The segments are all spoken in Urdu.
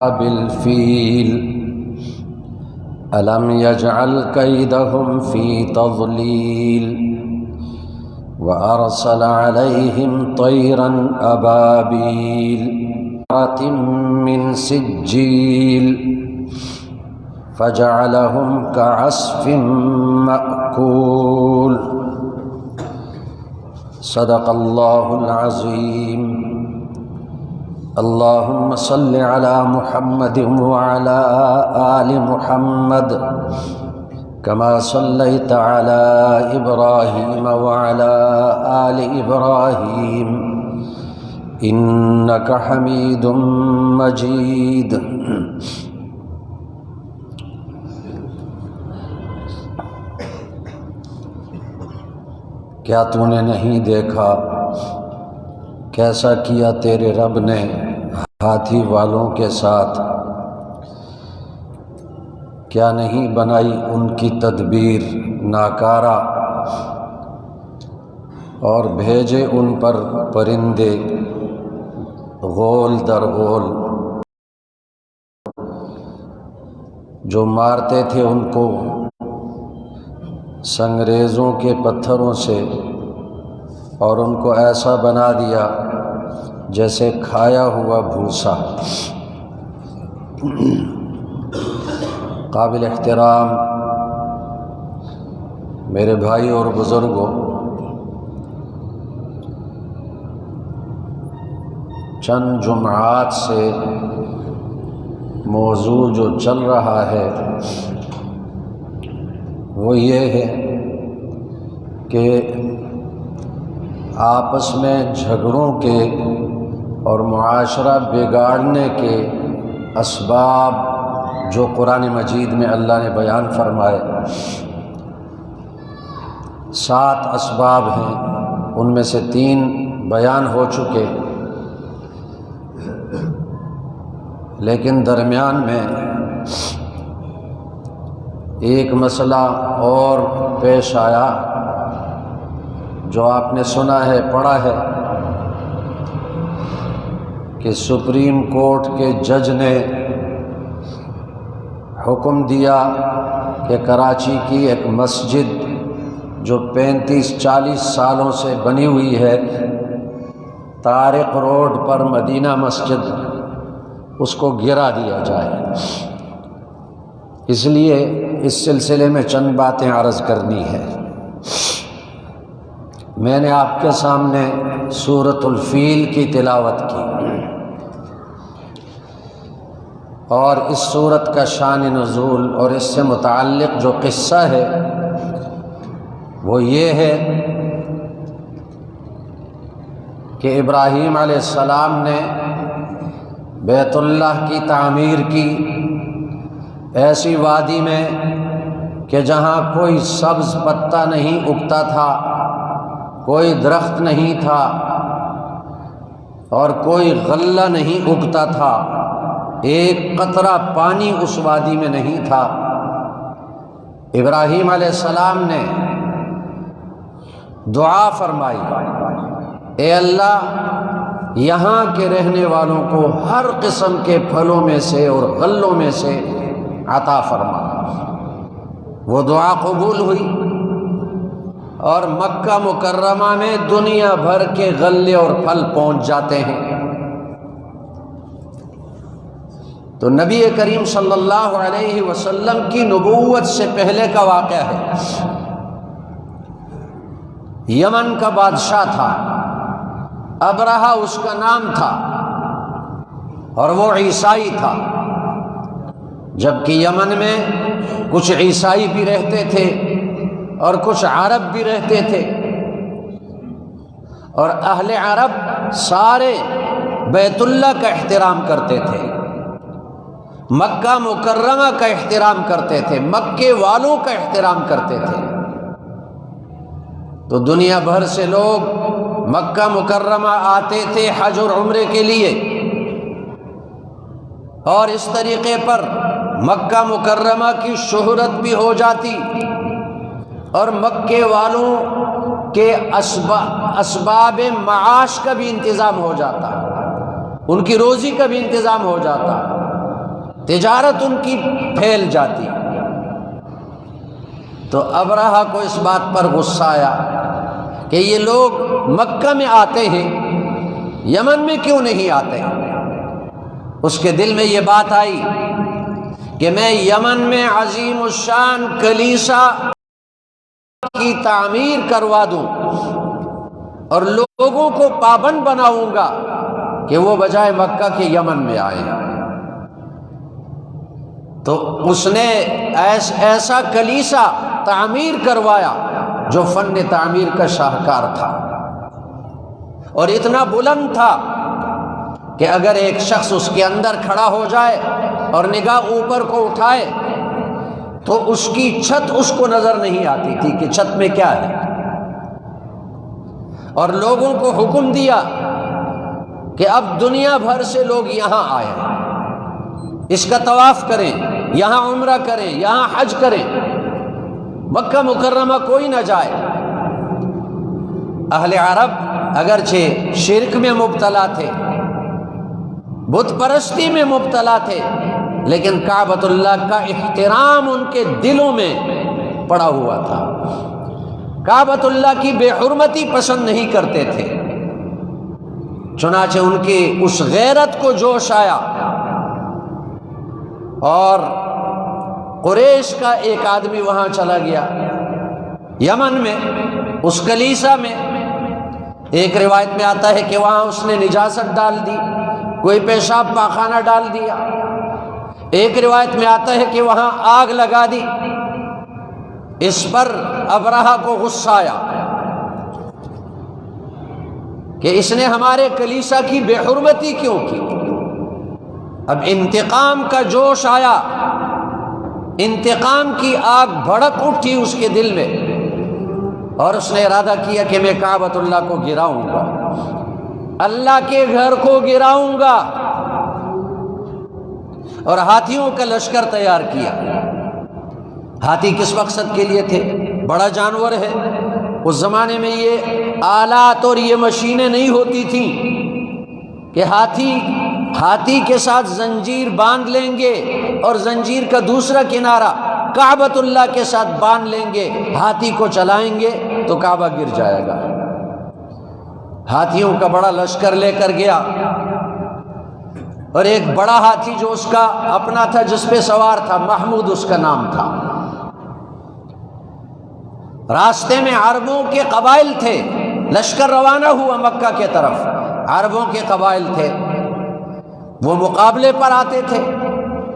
بالفيل ألم يجعل كيدهم في تضليل وأرسل عليهم طيرا أبابيل من سجيل فجعلهم كعصف مأكول صدق الله العظيم. اللهم صل على محمد وعلى آل محمد كما صليت على إبراهيم وعلى آل إبراهيم إنك حميد مجيد. کیا تو نے نہیں دیکھا کیسا کیا تیرے رب نے ہاتھی والوں کے ساتھ؟ کیا نہیں بنائی ان کی تدبیر ناکارہ، اور بھیجے ان پر پرندے غول در غول جو مارتے تھے ان کو سنگریزوں کے پتھروں سے، اور ان کو ایسا بنا دیا جیسے کھایا ہوا بھوسا۔ قابل احترام میرے بھائی اور بزرگوں، چند جمعات سے موضوع جو چل رہا ہے وہ یہ ہے کہ آپس میں جھگڑوں کے اور معاشرہ بگاڑنے کے اسباب جو قرآن مجید میں اللہ نے بیان فرمائے، 7 اسباب ہیں، ان میں سے 3 بیان ہو چکے، لیکن درمیان میں ایک مسئلہ اور پیش آیا جو آپ نے سنا ہے، پڑھا ہے، کہ سپریم کورٹ کے جج نے حکم دیا کہ کراچی کی ایک مسجد جو 35-40 سالوں سے بنی ہوئی ہے، طارق روڈ پر مدینہ مسجد، اس کو گرا دیا جائے۔ اس لیے اس سلسلے میں چند باتیں عرض کرنی ہے۔ میں نے آپ کے سامنے سورۃ الفیل کی تلاوت کی، اور اس سورت کا شان نزول اور اس سے متعلق جو قصہ ہے وہ یہ ہے کہ ابراہیم علیہ السلام نے بیت اللہ کی تعمیر کی ایسی وادی میں کہ جہاں کوئی سبز پتا نہیں اگتا تھا، کوئی درخت نہیں تھا، اور کوئی غلہ نہیں اگتا تھا، ایک قطرہ پانی اس وادی میں نہیں تھا۔ ابراہیم علیہ السلام نے دعا فرمائی، اے اللہ یہاں کے رہنے والوں کو ہر قسم کے پھلوں میں سے اور غلوں میں سے عطا فرما۔ وہ دعا قبول ہوئی، اور مکہ مکرمہ میں دنیا بھر کے غلے اور پھل پہنچ جاتے ہیں۔ تو نبی کریم صلی اللہ علیہ وسلم کی نبوت سے پہلے کا واقعہ ہے۔ یمن کا بادشاہ تھا، ابرہہ اس کا نام تھا، اور وہ عیسائی تھا، جبکہ یمن میں کچھ عیسائی بھی رہتے تھے اور کچھ عرب بھی رہتے تھے، اور اہل عرب سارے بیت اللہ کا احترام کرتے تھے، مکہ مکرمہ کا احترام کرتے تھے، مکے والوں کا احترام کرتے تھے۔ تو دنیا بھر سے لوگ مکہ مکرمہ آتے تھے حج اور عمرے کے لیے، اور اس طریقے پر مکہ مکرمہ کی شہرت بھی ہو جاتی، اور مکے والوں کے اسباب معاش کا بھی انتظام ہو جاتا، ان کی روزی کا بھی انتظام ہو جاتا۔ تجارت ان کی پھیل جاتی۔ تو ابرہہ کو اس بات پر غصہ آیا کہ یہ لوگ مکہ میں آتے ہیں، یمن میں کیوں نہیں آتے؟ اس کے دل میں یہ بات آئی کہ میں یمن میں عظیم الشان کلیسا کی تعمیر کروا دوں اور لوگوں کو پابند بناؤں گا کہ وہ بجائے مکہ کے یمن میں آئیں۔ تو اس نے ایسا کلیسا تعمیر کروایا جو فن تعمیر کا شاہکار تھا، اور اتنا بلند تھا کہ اگر ایک شخص اس کے اندر کھڑا ہو جائے اور نگاہ اوپر کو اٹھائے تو اس کی چھت اس کو نظر نہیں آتی تھی کہ چھت میں کیا ہے، اور لوگوں کو حکم دیا کہ اب دنیا بھر سے لوگ یہاں آئیں، اس کا طواف کریں، یہاں عمرہ کریں، یہاں حج کریں، مکہ مکرمہ کوئی نہ جائے۔ اہل عرب اگرچہ شرک میں مبتلا تھے، بت پرستی میں مبتلا تھے، لیکن کعبۃ اللہ کا احترام ان کے دلوں میں پڑا ہوا تھا، کعبۃ اللہ کی بے حرمتی پسند نہیں کرتے تھے۔ چنانچہ ان کی اس غیرت کو جوش آیا اور قریش کا ایک آدمی وہاں چلا گیا یمن میں، اس کلیسا میں۔ ایک روایت میں آتا ہے کہ وہاں اس نے نجاست ڈال دی، کوئی پیشاب پاخانہ ڈال دیا۔ ایک روایت میں آتا ہے کہ وہاں آگ لگا دی۔ اس پر ابرہہ کو غصہ آیا کہ اس نے ہمارے کلیسا کی بے حرمتی کیوں کی۔ اب انتقام کا جوش آیا، انتقام کی آگ بھڑک اٹھی اس کے دل میں، اور اس نے ارادہ کیا کہ میں کعبۃ اللہ کو گراؤں گا، اللہ کے گھر کو گراؤں گا، اور ہاتھیوں کا لشکر تیار کیا۔ ہاتھی کس مقصد کے لیے تھے؟ بڑا جانور ہے، اس زمانے میں یہ آلات اور یہ مشینیں نہیں ہوتی تھیں کہ ہاتھی کے ساتھ زنجیر باندھ لیں گے اور زنجیر کا دوسرا کنارہ کعبۃ اللہ کے ساتھ باندھ لیں گے، ہاتھی کو چلائیں گے تو کعبہ گر جائے گا۔ ہاتھیوں کا بڑا لشکر لے کر گیا، اور ایک بڑا ہاتھی جو اس کا اپنا تھا، جس پہ سوار تھا، محمود اس کا نام تھا۔ راستے میں عربوں کے قبائل تھے، لشکر روانہ ہوا مکہ کے طرف، عربوں کے قبائل تھے، وہ مقابلے پر آتے تھے،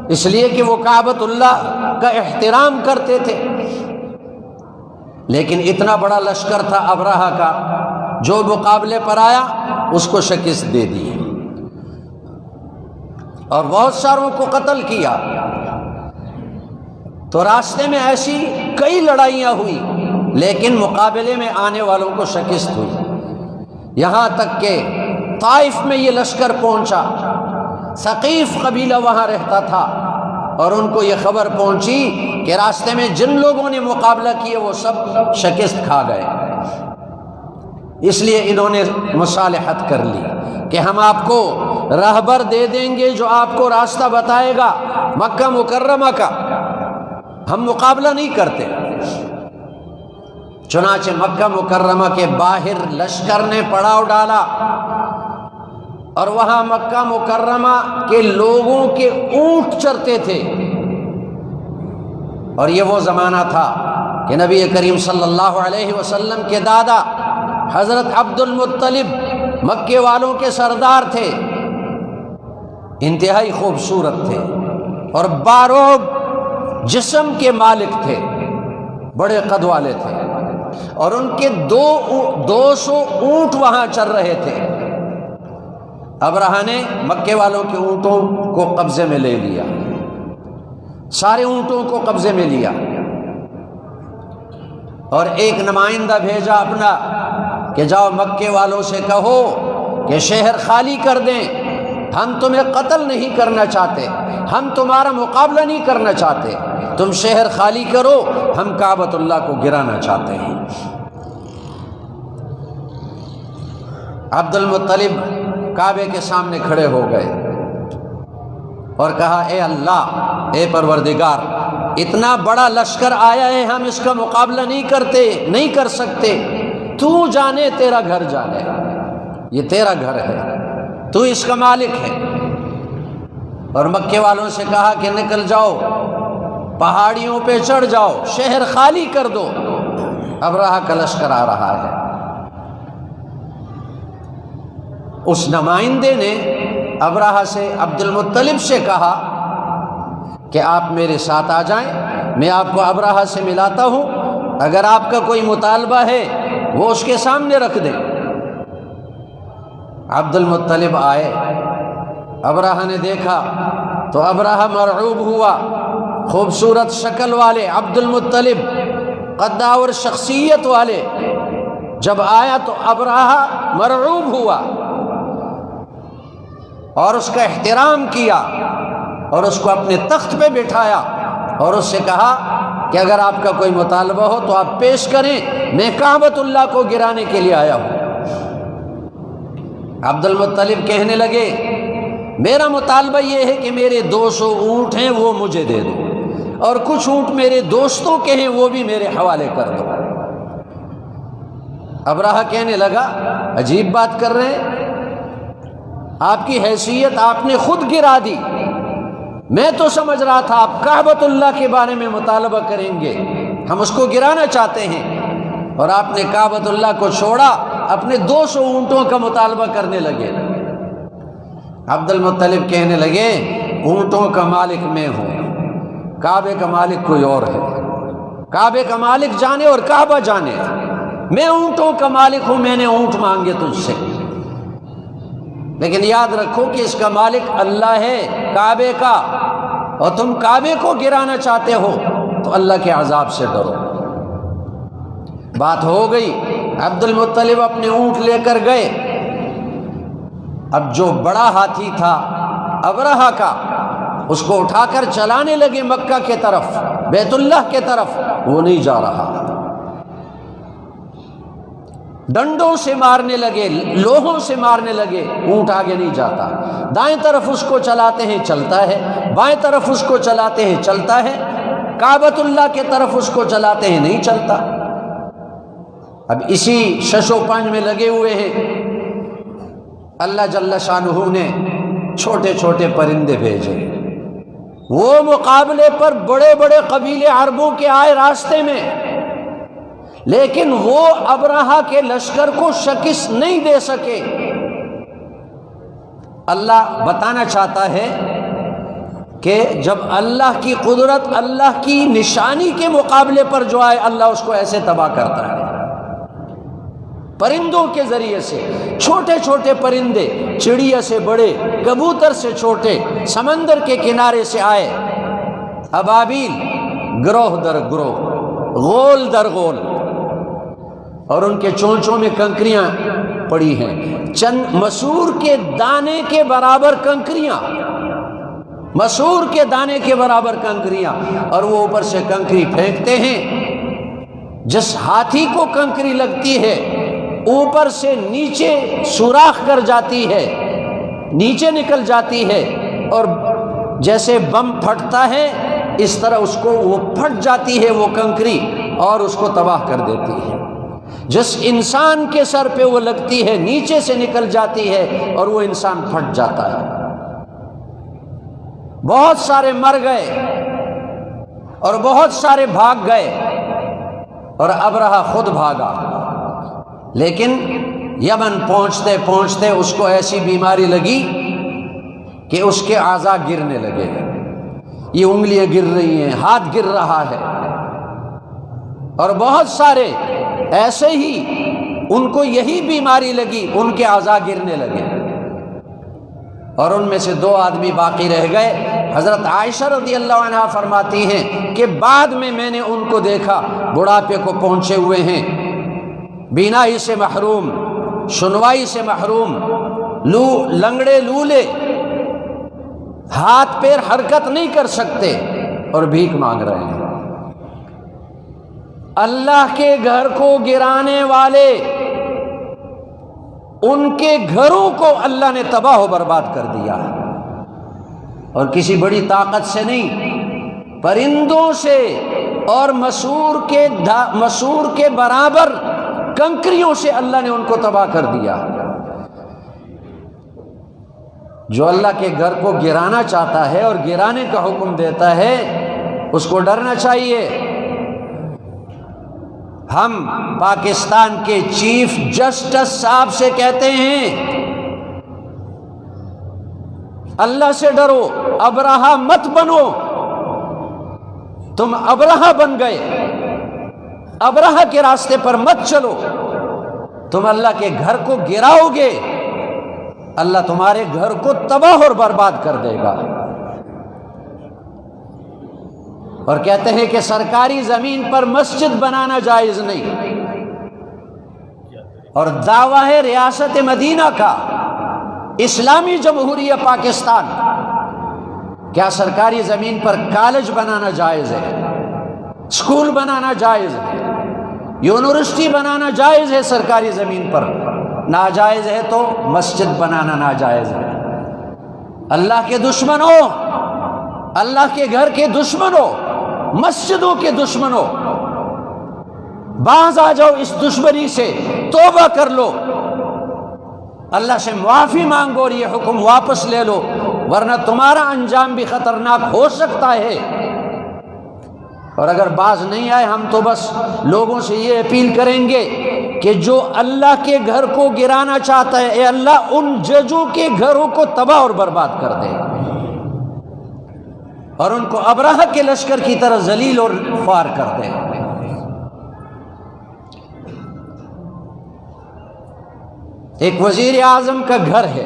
اس لیے کہ وہ کعبۃ اللہ کا احترام کرتے تھے۔ لیکن اتنا بڑا لشکر تھا ابرہہ کا، جو مقابلے پر آیا اس کو شکست دے دی اور بہت ساروں کو قتل کیا۔ تو راستے میں ایسی کئی لڑائیاں ہوئی، لیکن مقابلے میں آنے والوں کو شکست ہوئی، یہاں تک کہ طائف میں یہ لشکر پہنچا۔ ثقیف قبیلہ وہاں رہتا تھا، اور ان کو یہ خبر پہنچی کہ راستے میں جن لوگوں نے مقابلہ کیا وہ سب شکست کھا گئے۔ اس لیے انہوں نے مصالحت کر لی کہ ہم آپ کو راہبر دے دیں گے جو آپ کو راستہ بتائے گا مکہ مکرمہ کا، ہم مقابلہ نہیں کرتے۔ چنانچہ مکہ مکرمہ کے باہر لشکر نے پڑاؤ ڈالا، اور وہاں مکہ مکرمہ کے لوگوں کے اونٹ چرتے تھے۔ اور یہ وہ زمانہ تھا کہ نبی کریم صلی اللہ علیہ وسلم کے دادا حضرت عبد المطلب مکے والوں کے سردار تھے، انتہائی خوبصورت تھے اور باروب جسم کے مالک تھے، بڑے قد والے تھے، اور ان کے 200 اونٹ وہاں چر رہے تھے۔ ابرہہ نے مکے والوں کے اونٹوں کو قبضے میں لے لیا، سارے اونٹوں کو قبضے میں لیا، اور ایک نمائندہ بھیجا اپنا کہ جاؤ مکے والوں سے کہو کہ شہر خالی کر دیں، ہم تمہیں قتل نہیں کرنا چاہتے، ہم تمہارا مقابلہ نہیں کرنا چاہتے، تم شہر خالی کرو، ہم کعبۃ اللہ کو گرانا چاہتے ہیں۔ عبد المطلب کعبے کے سامنے کھڑے ہو گئے، اور کہا اے اللہ، اے پروردگار، اتنا بڑا لشکر آیا ہے، ہم اس کا مقابلہ نہیں کر سکتے، تو جانے، تیرا گھر جانے، یہ تیرا گھر ہے، تو اس کا مالک ہے۔ اور مکے والوں سے کہا کہ نکل جاؤ، پہاڑیوں پہ چڑھ جاؤ، شہر خالی کر دو، ابرہہ کا لشکر آ رہا ہے۔ اس نمائندے نے ابرہہ سے، عبد المطلب سے کہا کہ آپ میرے ساتھ آ جائیں، میں آپ کو ابرہہ سے ملاتا ہوں، اگر آپ کا کوئی مطالبہ ہے وہ اس کے سامنے رکھ دیں۔ عبد المطلب آئے، ابرہہ نے دیکھا تو ابرہہ مرعوب ہوا، خوبصورت شکل والے عبد المطلب، قداور شخصیت والے، جب آیا تو ابرہہ مرعوب ہوا اور اس کا احترام کیا اور اس کو اپنے تخت پہ بٹھایا اور اس سے کہا کہ اگر آپ کا کوئی مطالبہ ہو تو آپ پیش کریں، میں کعبۃ اللہ کو گرانے کے لیے آیا ہوں۔ عبد المطلب کہنے لگے میرا مطالبہ یہ ہے کہ میرے 200 اونٹ ہیں وہ مجھے دے دو، اور کچھ اونٹ میرے دوستوں کے ہیں وہ بھی میرے حوالے کر دو۔ ابرہہ کہنے لگا عجیب بات کر رہے ہیں، آپ کی حیثیت آپ نے خود گرا دی، میں تو سمجھ رہا تھا آپ کعبۃ اللہ کے بارے میں مطالبہ کریں گے، ہم اس کو گرانا چاہتے ہیں، اور آپ نے کعبۃ اللہ کو چھوڑا، اپنے 200 اونٹوں کا مطالبہ کرنے لگے۔ عبد المطلب کہنے لگے اونٹوں کا مالک میں ہوں، کعبے کا مالک کوئی اور ہے، کعبے کا مالک جانے اور کعبہ جانے، میں اونٹوں کا مالک ہوں، میں نے اونٹ مانگے تجھ سے، لیکن یاد رکھو کہ اس کا مالک اللہ ہے، کعبے کا، اور تم کعبے کو گرانا چاہتے ہو تو اللہ کے عذاب سے ڈرو۔ بات ہو گئی، عبد المطلب اپنے اونٹ لے کر گئے۔ اب جو بڑا ہاتھی تھا ابرہہ کا، اس کو اٹھا کر چلانے لگے مکہ کے طرف، بیت اللہ کے طرف، وہ نہیں جا رہا، ڈنڈوں سے مارنے لگے، لوہوں سے مارنے لگے، اونٹ آگے نہیں جاتا، دائیں طرف اس کو چلاتے ہیں چلتا ہے، بائیں طرف اس کو چلاتے ہیں چلتا ہے، کعبۃ اللہ کے طرف اس کو چلاتے ہیں نہیں چلتا۔ اب اسی شش و پنج میں لگے ہوئے ہیں، اللہ جل شانہ نے چھوٹے چھوٹے پرندے بھیجے، وہ مقابلے پر بڑے بڑے قبیلے عربوں کے آئے راستے میں، لیکن وہ ابرہہ کے لشکر کو شکست نہیں دے سکے۔ اللہ بتانا چاہتا ہے کہ جب اللہ کی قدرت، اللہ کی نشانی کے مقابلے پر جو آئے، اللہ اس کو ایسے تباہ کرتا ہے، پرندوں کے ذریعے سے، چھوٹے چھوٹے پرندے، چڑیا سے بڑے، کبوتر سے چھوٹے، سمندر کے کنارے سے آئے، ابابیل، گروہ در گروہ، غول در غول، اور ان کے چونچوں میں کنکریاں پڑی ہیں، چند مسور کے دانے کے برابر کنکریاں، مسور کے دانے کے برابر کنکریاں، اور وہ اوپر سے کنکری پھینکتے ہیں، جس ہاتھی کو کنکری لگتی ہے اوپر سے نیچے سوراخ کر جاتی ہے، نیچے نکل جاتی ہے، اور جیسے بم پھٹتا ہے اس طرح اس کو وہ پھٹ جاتی ہے وہ کنکری، اور اس کو تباہ کر دیتی ہے۔ جس انسان کے سر پہ وہ لگتی ہے نیچے سے نکل جاتی ہے اور وہ انسان پھٹ جاتا ہے۔ بہت سارے مر گئے اور بہت سارے بھاگ گئے، اور ابرہہ خود بھاگا، لیکن یمن پہنچتے پہنچتے اس کو ایسی بیماری لگی کہ اس کے اعضاء گرنے لگے، یہ انگلیاں گر رہی ہیں، ہاتھ گر رہا ہے، اور بہت سارے ایسے ہی ان کو یہی بیماری لگی، ان کے اعضاء گرنے لگے، اور ان میں سے 2 آدمی باقی رہ گئے۔ حضرت عائشہ رضی اللہ عنہا فرماتی ہیں کہ بعد میں نے ان کو دیکھا، بڑھاپے کو پہنچے ہوئے ہیں، بینائی سے محروم، سنوائی سے محروم، لنگڑے لولے، ہاتھ پیر حرکت نہیں کر سکتے، اور بھیک مانگ رہے ہیں۔ اللہ کے گھر کو گرانے والے، ان کے گھروں کو اللہ نے تباہ و برباد کر دیا۔ اور کسی بڑی طاقت سے نہیں، پرندوں سے اور مسور کے برابر کنکریوں سے اللہ نے ان کو تباہ کر دیا۔ جو اللہ کے گھر کو گرانا چاہتا ہے اور گرانے کا حکم دیتا ہے اس کو ڈرنا چاہیے۔ ہم پاکستان کے چیف جسٹس صاحب سے کہتے ہیں اللہ سے ڈرو، ابرہہ مت بنو۔ تم ابرہہ بن گئے، ابرہہ کے راستے پر مت چلو، تم اللہ کے گھر کو گراؤ گے، اللہ تمہارے گھر کو تباہ اور برباد کر دے گا۔ اور کہتے ہیں کہ سرکاری زمین پر مسجد بنانا جائز نہیں، اور دعویٰ ہے ریاست مدینہ کا، اسلامی جمہوریہ پاکستان، کیا سرکاری زمین پر کالج بنانا جائز ہے، اسکول بنانا جائز ہے، یونیورسٹی بنانا جائز ہے سرکاری زمین پر؟ ناجائز ہے تو مسجد بنانا ناجائز ہے۔ اللہ کے دشمنوں، اللہ کے گھر کے دشمنوں، مسجدوں کے دشمنوں، باز آ جاؤ اس دشمنی سے، توبہ کر لو، اللہ سے معافی مانگو اور یہ حکم واپس لے لو، ورنہ تمہارا انجام بھی خطرناک ہو سکتا ہے۔ اور اگر باز نہیں آئے ہم تو بس لوگوں سے یہ اپیل کریں گے کہ جو اللہ کے گھر کو گرانا چاہتا ہے، اے اللہ ان ججوں کے گھروں کو تباہ اور برباد کر دے اور ان کو ابرہہ کے لشکر کی طرح ذلیل اور خوار کر دے۔ ایک وزیر اعظم کا گھر ہے،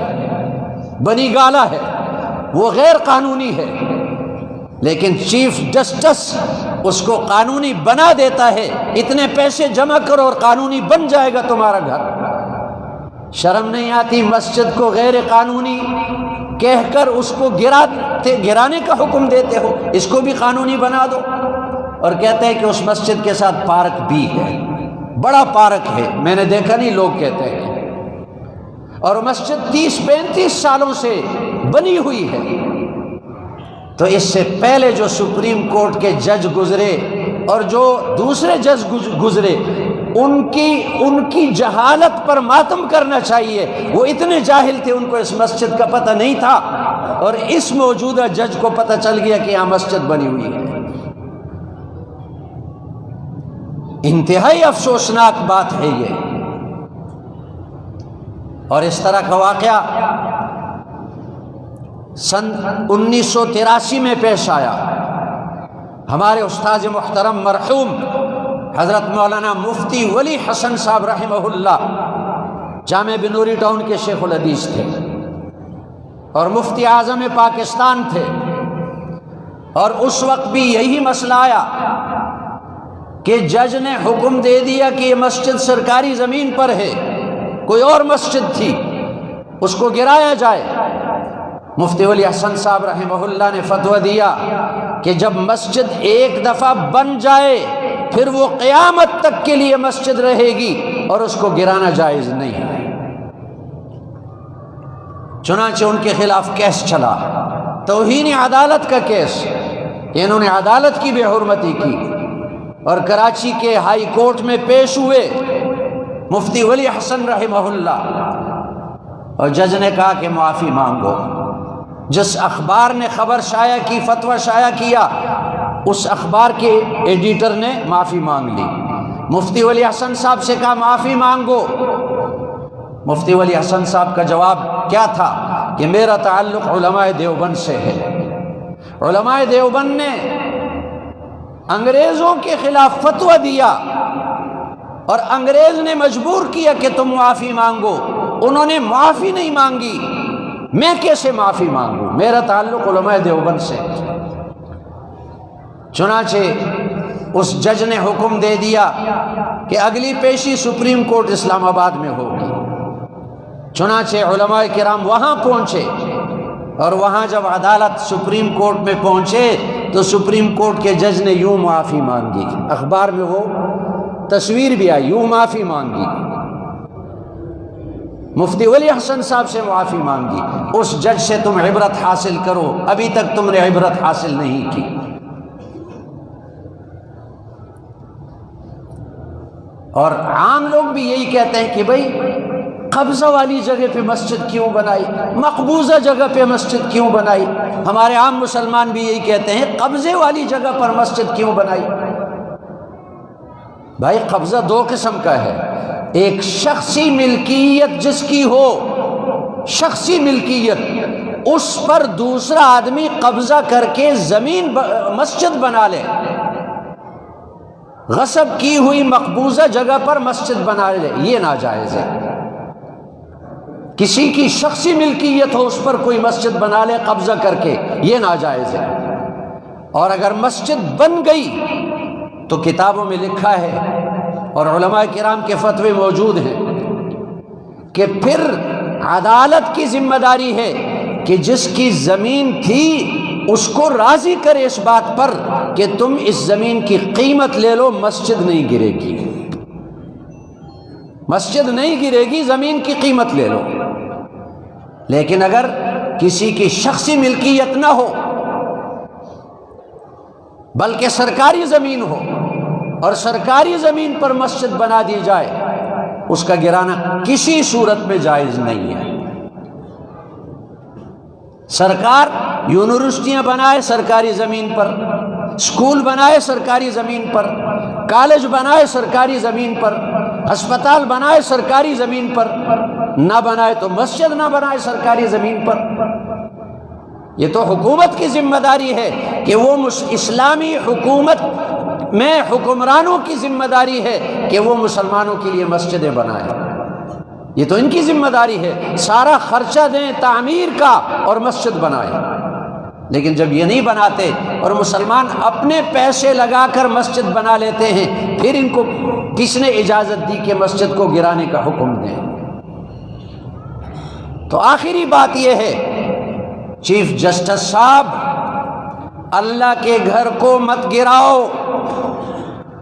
بنی گالہ ہے، وہ غیر قانونی ہے، لیکن چیف جسٹس اس کو قانونی بنا دیتا ہے، اتنے پیسے جمع کرو اور قانونی بن جائے گا تمہارا گھر۔ شرم نہیں آتی؟ مسجد کو غیر قانونی کہہ کر اس کو گرانے کا حکم دیتے ہو، اس کو بھی قانونی بنا دو۔ اور کہتے ہیں کہ اس مسجد کے ساتھ پارک بھی ہے، بڑا پارک ہے، میں نے دیکھا نہیں، لوگ کہتے ہیں، اور مسجد 30-35 سالوں سے بنی ہوئی ہے۔ تو اس سے پہلے جو سپریم کورٹ کے جج گزرے اور جو دوسرے جج گزرے، ان کی جہالت پر ماتم کرنا چاہیے۔ وہ اتنے جاہل تھے، ان کو اس مسجد کا پتہ نہیں تھا، اور اس موجودہ جج کو پتہ چل گیا کہ یہاں مسجد بنی ہوئی ہے۔ انتہائی افسوسناک بات ہے یہ۔ اور اس طرح کا واقعہ سن 1983 میں پیش آیا۔ ہمارے استاذ محترم مرحوم حضرت مولانا مفتی ولی حسن صاحب رحمہ اللہ جامع بنوری ٹاؤن کے شیخ الحدیث تھے اور مفتی اعظم پاکستان تھے، اور اس وقت بھی یہی مسئلہ آیا کہ جج نے حکم دے دیا کہ یہ مسجد سرکاری زمین پر ہے، کوئی اور مسجد تھی، اس کو گرایا جائے۔ مفتی ولی حسن صاحب رحمہ اللہ نے فتویٰ دیا کہ جب مسجد ایک دفعہ بن جائے پھر وہ قیامت تک کے لیے مسجد رہے گی اور اس کو گرانا جائز نہیں ہے۔ چنانچہ ان کے خلاف کیس چلا، توہین عدالت کا کیس، کہ انہوں نے عدالت کی بے حرمتی کی، اور کراچی کے ہائی کورٹ میں پیش ہوئے مفتی ولی حسن رحمہ اللہ، اور جج نے کہا کہ معافی مانگو۔ جس اخبار نے خبر شائع کی، فتویٰ شائع کیا، اس اخبار کے ایڈیٹر نے معافی مانگ لی۔ مفتی ولی حسن صاحب سے کہا معافی مانگو۔ مفتی ولی حسن صاحب کا جواب کیا تھا کہ میرا تعلق علماء دیوبند سے ہے، علماء دیوبند نے انگریزوں کے خلاف فتویٰ دیا اور انگریز نے مجبور کیا کہ تم معافی مانگو، انہوں نے معافی نہیں مانگی، میں کیسے معافی مانگوں؟ میرا تعلق علماء دیوبند سے۔ چنانچہ اس جج نے حکم دے دیا کہ اگلی پیشی سپریم کورٹ اسلام آباد میں ہوگی۔ چنانچہ علماء کرام وہاں پہنچے، اور وہاں جب عدالت سپریم کورٹ میں پہنچے تو سپریم کورٹ کے جج نے یوں معافی مانگی، اخبار میں وہ تصویر بھی آئی، یوں معافی مانگی۔ مفتی ولی حسن صاحب سے معافی مانگی، اس جج سے تم عبرت حاصل کرو، ابھی تک تم نے عبرت حاصل نہیں کی۔ اور عام لوگ بھی یہی کہتے ہیں کہ بھئی قبضہ والی جگہ پہ مسجد کیوں بنائی، مقبوضہ جگہ پہ مسجد کیوں بنائی؟ ہمارے عام مسلمان بھی یہی کہتے ہیں قبضے والی جگہ پر مسجد کیوں بنائی؟ بھائی قبضہ دو قسم کا ہے، ایک شخصی ملکیت جس کی ہو، شخصی ملکیت، اس پر دوسرا آدمی قبضہ کر کے زمین مسجد بنا لے، غصب کی ہوئی مقبوضہ جگہ پر مسجد بنا لے، یہ ناجائز ہے۔ کسی کی شخصی ملکیت ہو، اس پر کوئی مسجد بنا لے قبضہ کر کے، یہ ناجائز ہے۔ اور اگر مسجد بن گئی تو کتابوں میں لکھا ہے اور علماء کرام کے فتوے موجود ہیں کہ پھر عدالت کی ذمہ داری ہے کہ جس کی زمین تھی اس کو راضی کرے اس بات پر کہ تم اس زمین کی قیمت لے لو، مسجد نہیں گرے گی، مسجد نہیں گرے گی، زمین کی قیمت لے لو۔ لیکن اگر کسی کی شخصی ملکیت نہ ہو بلکہ سرکاری زمین ہو اور سرکاری زمین پر مسجد بنا دی جائے، اس کا گرانا کسی صورت میں جائز نہیں ہے۔ سرکار یونیورسٹیاں بنائے سرکاری زمین پر، اسکول بنائے سرکاری زمین پر، کالج بنائے سرکاری زمین پر، ہسپتال بنائے سرکاری زمین پر، نہ بنائے تو مسجد نہ بنائے سرکاری زمین پر۔ یہ تو حکومت کی ذمہ داری ہے کہ وہ اسلامی حکومت میں حکمرانوں کی ذمہ داری ہے کہ وہ مسلمانوں کے لیے مسجدیں بنائیں، یہ تو ان کی ذمہ داری ہے، سارا خرچہ دیں تعمیر کا اور مسجد بنائیں۔ لیکن جب یہ نہیں بناتے اور مسلمان اپنے پیسے لگا کر مسجد بنا لیتے ہیں، پھر ان کو کس نے اجازت دی کہ مسجد کو گرانے کا حکم دیں؟ تو آخری بات یہ ہے، چیف جسٹس صاحب، اللہ کے گھر کو مت گراؤ،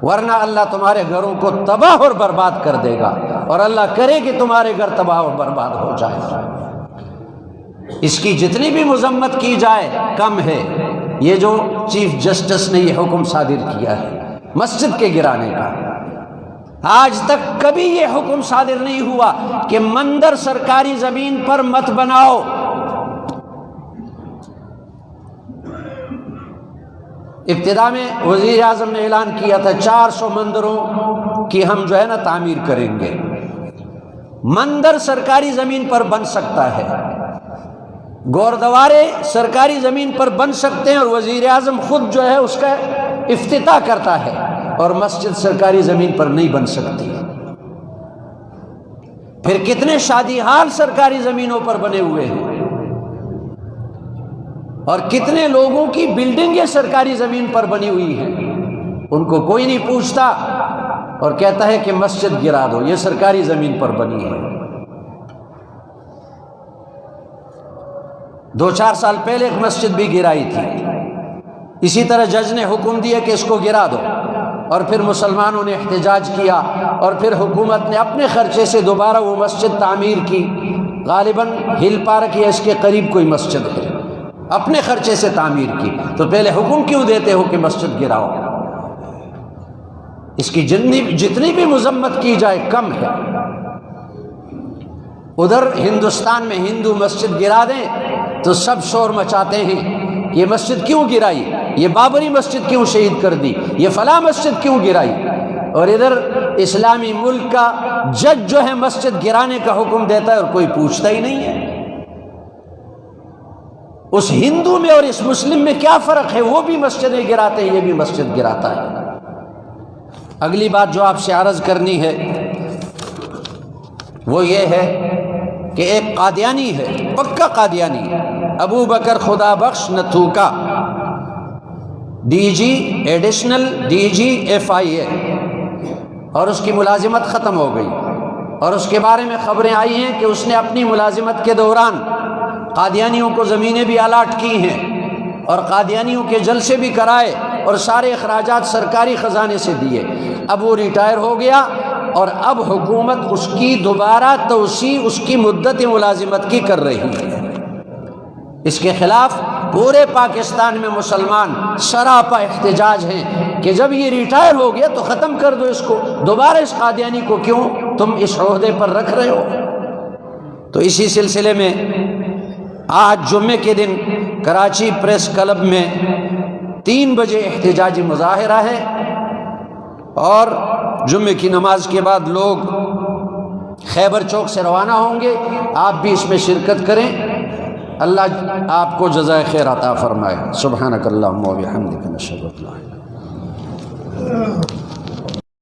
ورنہ اللہ تمہارے گھروں کو تباہ اور برباد کر دے گا، اور اللہ کرے کہ تمہارے گھر تباہ اور برباد ہو جائے۔ اس کی جتنی بھی مذمت کی جائے کم ہے، یہ جو چیف جسٹس نے یہ حکم صادر کیا ہے مسجد کے گرانے کا، آج تک کبھی یہ حکم صادر نہیں ہوا کہ مندر سرکاری زمین پر مت بناؤ۔ ابتدا میں وزیر اعظم نے اعلان کیا تھا 400 مندروں کی ہم جو ہے نا تعمیر کریں گے۔ مندر سرکاری زمین پر بن سکتا ہے، گوردوارے سرکاری زمین پر بن سکتے ہیں، اور وزیر اعظم خود جو ہے اس کا افتتاح کرتا ہے، اور مسجد سرکاری زمین پر نہیں بن سکتی۔ پھر کتنے شادی ہال سرکاری زمینوں پر بنے ہوئے ہیں، اور کتنے لوگوں کی بلڈنگیں سرکاری زمین پر بنی ہوئی ہیں، ان کو کوئی نہیں پوچھتا اور کہتا ہے کہ مسجد گرا دو، یہ سرکاری زمین پر بنی ہے۔ 2-4 سال پہلے ایک مسجد بھی گرائی تھی، اسی طرح جج نے حکم دیا کہ اس کو گرا دو، اور پھر مسلمانوں نے احتجاج کیا، اور پھر حکومت نے اپنے خرچے سے دوبارہ وہ مسجد تعمیر کی، غالباً ہل پارک یا اس کے قریب کوئی مسجد ہے، اپنے خرچے سے تعمیر کی۔ تو پہلے حکم کیوں دیتے ہو کہ مسجد گراؤ؟ اس کی جتنی بھی مذمت کی جائے کم ہے۔ ادھر ہندوستان میں ہندو مسجد گرا دیں تو سب شور مچاتے ہیں، یہ مسجد کیوں گرائی، یہ بابری مسجد کیوں شہید کر دی، یہ فلاں مسجد کیوں گرائی، اور ادھر اسلامی ملک کا جج جو ہے مسجد گرانے کا حکم دیتا ہے اور کوئی پوچھتا ہی نہیں ہے۔ اس ہندو میں اور اس مسلم میں کیا فرق ہے؟ وہ بھی مسجدیں گراتے ہیں، یہ بھی مسجد گراتا ہے۔ اگلی بات جو آپ سے عرض کرنی ہے وہ یہ ہے کہ ایک قادیانی ہے، پکا قادیانی، ابو بکر خدا بخش نتھوکا، DG ایڈیشنل DG FIA، اور اس کی ملازمت ختم ہو گئی، اور اس کے بارے میں خبریں آئی ہیں کہ اس نے اپنی ملازمت کے دوران قادیانیوں کو زمینیں بھی الاٹ کی ہیں، اور قادیانیوں کے جلسے بھی کرائے، اور سارے اخراجات سرکاری خزانے سے دیے۔ اب وہ ریٹائر ہو گیا اور اب حکومت اس کی دوبارہ توسیع اس کی مدت ملازمت کی کر رہی ہے۔ اس کے خلاف پورے پاکستان میں مسلمان سراپا احتجاج ہیں کہ جب یہ ریٹائر ہو گیا تو ختم کر دو اس کو، دوبارہ اس قادیانی کو کیوں تم اس عہدے پر رکھ رہے ہو۔ تو اسی سلسلے میں آج جمعے کے دن کراچی پریس کلب میں 3 بجے احتجاجی مظاہرہ ہے، اور جمعے کی نماز کے بعد لوگ خیبر چوک سے روانہ ہوں گے، آپ بھی اس میں شرکت کریں۔ اللہ آپ کو جزائے خیر عطا فرمائے۔ سبحانک اللہم و بحمدک نشہد ان لا الہ الا انت